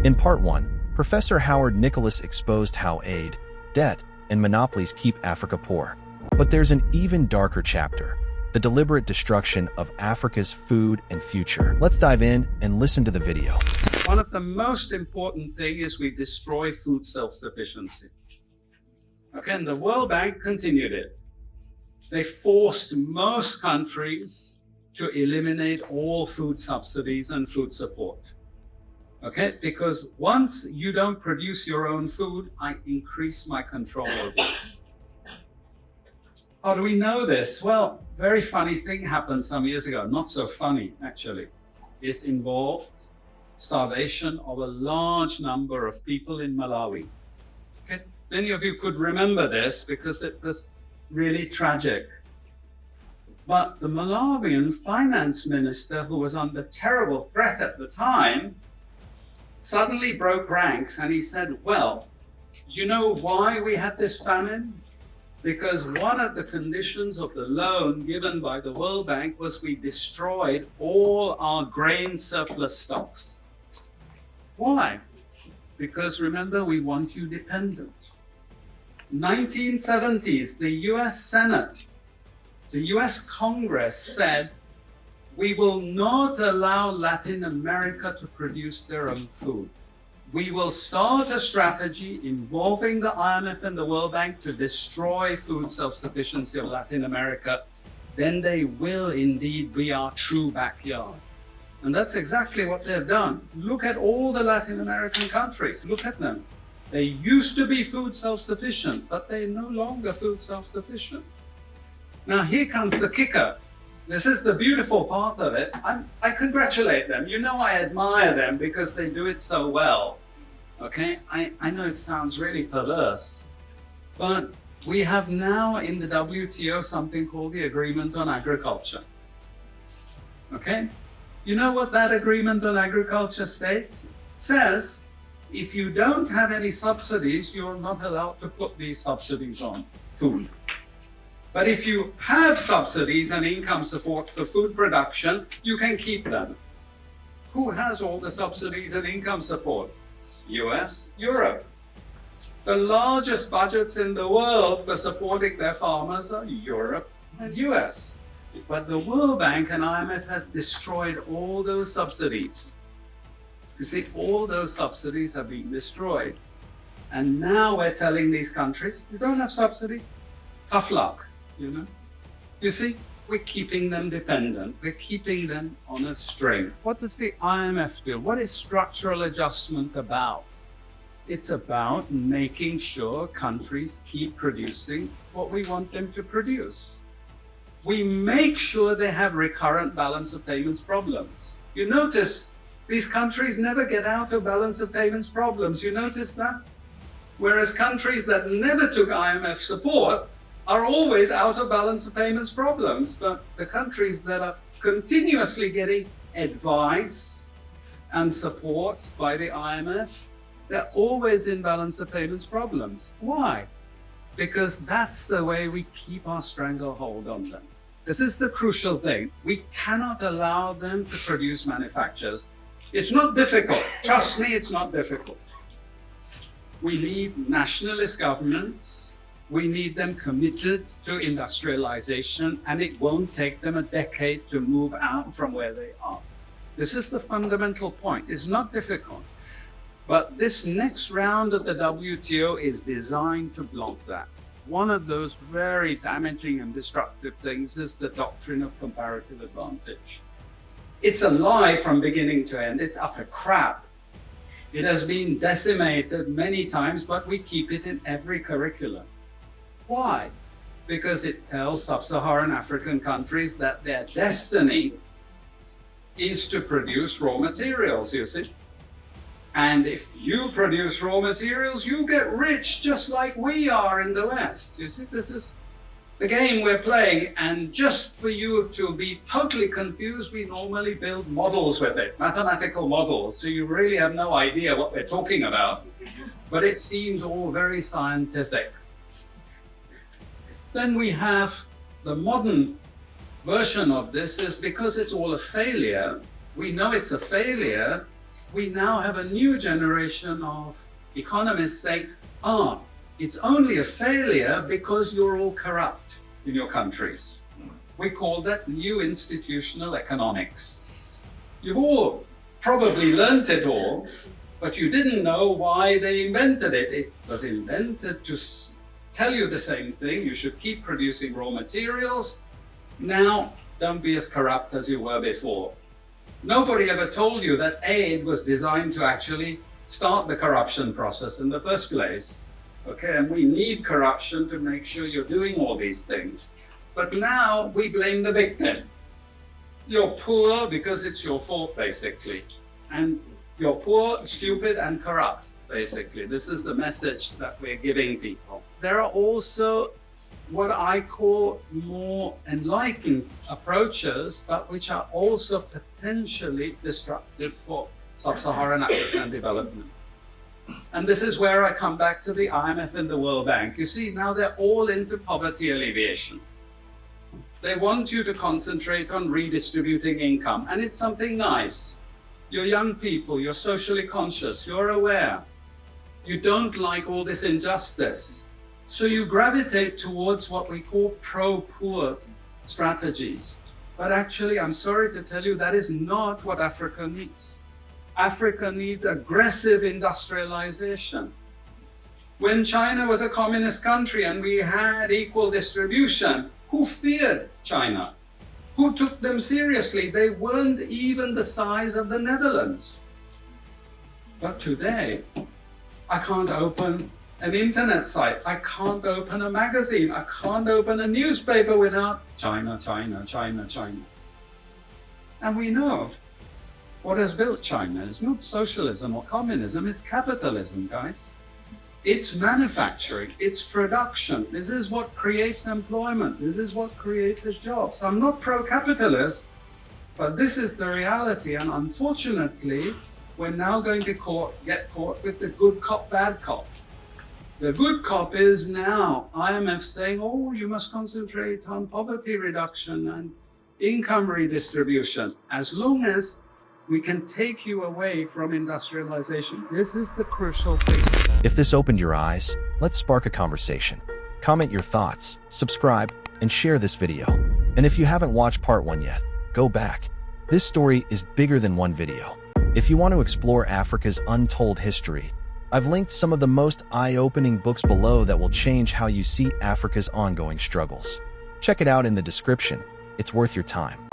In Part 1, Professor Howard Nicholas exposed how aid, debt, and monopolies keep Africa poor. But there's an even darker chapter, the deliberate destruction of Africa's food and future. Let's dive in and listen to the video. One of the most important things is we destroy food self-sufficiency. Again, the World Bank continued it. They forced most countries to eliminate all food subsidies and food support. Okay, because once you don't produce your own food, I increase my control over it. How do we know this? Well, very funny thing happened some years ago. Not so funny, actually. It involved starvation of a large number of people in Malawi. Okay? Many of you could remember this because it was really tragic. But the Malawian finance minister, who was under terrible threat at the time, suddenly broke ranks and he said, well, you know why we had this famine? Because one of the conditions of the loan given by the World Bank was we destroyed all our grain surplus stocks. Why? Because remember, we want you dependent. 1970s, the US Senate, the US Congress said, we will not allow Latin America to produce their own food. We will start a strategy involving the IMF and the World Bank to destroy food self-sufficiency of Latin America. Then they will indeed be our true backyard. And that's exactly what they've done. Look at all the Latin American countries. Look at them. They used to be food self-sufficient, but they're no longer food self-sufficient. Now here comes the kicker. This is the beautiful part of it. I congratulate them. You know, I admire them because they do it so well. Okay, I know it sounds really perverse, but we have now in the WTO something called the Agreement on Agriculture. Okay, you know what that Agreement on Agriculture states? It says, if you don't have any subsidies, you're not allowed to put these subsidies on food. But if you have subsidies and income support for food production, you can keep them. Who has all the subsidies and income support? US, Europe. The largest budgets in the world for supporting their farmers are Europe and US. But the World Bank and IMF have destroyed all those subsidies. You see, all those subsidies have been destroyed. And now we're telling these countries, you don't have subsidy, tough luck. You know, you see, we're keeping them dependent. We're keeping them on a string. What does the IMF do? What is structural adjustment about? It's about making sure countries keep producing what we want them to produce. We make sure they have recurrent balance of payments problems. You notice these countries never get out of balance of payments problems. You notice that? Whereas countries that never took IMF support are always out of balance of payments problems. But the countries that are continuously getting advice and support by the IMF, they're always in balance of payments problems. Why? Because that's the way we keep our stranglehold on them. This is the crucial thing. We cannot allow them to produce manufacturers. It's not difficult. Trust me, it's not difficult. We need nationalist governments. We need them committed to industrialization, and it won't take them a decade to move out from where they are. This is the fundamental point. It's not difficult. But this next round of the WTO is designed to block that. One of those very damaging and destructive things is the doctrine of comparative advantage. It's a lie from beginning to end. It's utter crap. It has been decimated many times, but we keep it in every curriculum. Why? Because it tells sub-Saharan African countries that their destiny is to produce raw materials, you see. And if you produce raw materials, you get rich just like we are in the West. You see, this is the game we're playing. And just for you to be totally confused, we normally build models with it, mathematical models. So you really have no idea what we're talking about. But it seems all very scientific. Then we have the modern version of this is because it's all a failure. We know it's a failure. we now have a new generation of economists saying, it's only a failure because you're all corrupt in your countries. We call that new institutional economics. You've all probably learnt it all, but you didn't know why they invented it. It was invented to tell you the same thing. You should keep producing raw materials. Now, don't be as corrupt as you were before. Nobody ever told you that aid was designed to actually start the corruption process in the first place. Okay, and we need corruption to make sure you're doing all these things. But now we blame the victim. You're poor because it's your fault, basically. And you're poor, stupid, and corrupt, basically. This is the message that we're giving people. There are also what I call more enlightened approaches, but which are also potentially destructive for sub-Saharan African development. And this is where I come back to the IMF and the World Bank. You see, now they're all into poverty alleviation. They want you to concentrate on redistributing income, and it's something nice. You're young people, you're socially conscious, you're aware. You don't like all this injustice. So you gravitate towards what we call pro-poor strategies. But actually, I'm sorry to tell you, that is not what Africa needs. Africa needs aggressive industrialization. When China was a communist country and we had equal distribution, who feared China? Who took them seriously? They weren't even the size of the Netherlands. But today, I can't open an internet site. I can't open a magazine. I can't open a newspaper without China, China, China, China. And we know what has built China is not socialism or communism, it's capitalism, guys. It's manufacturing, it's production. This is what creates employment. This is what creates the jobs. I'm not pro-capitalist, but this is the reality. And unfortunately, we're now going to get caught with the good cop, bad cop. The good cop is now IMF saying, oh, you must concentrate on poverty reduction and income redistribution. As long as we can take you away from industrialization. This is the crucial thing. If this opened your eyes, let's spark a conversation. Comment your thoughts, subscribe, and share this video. And if you haven't watched part 1 yet, go back. This story is bigger than one video. If you want to explore Africa's untold history, I've linked some of the most eye-opening books below that will change how you see Africa's ongoing struggles. Check it out in the description. It's worth your time.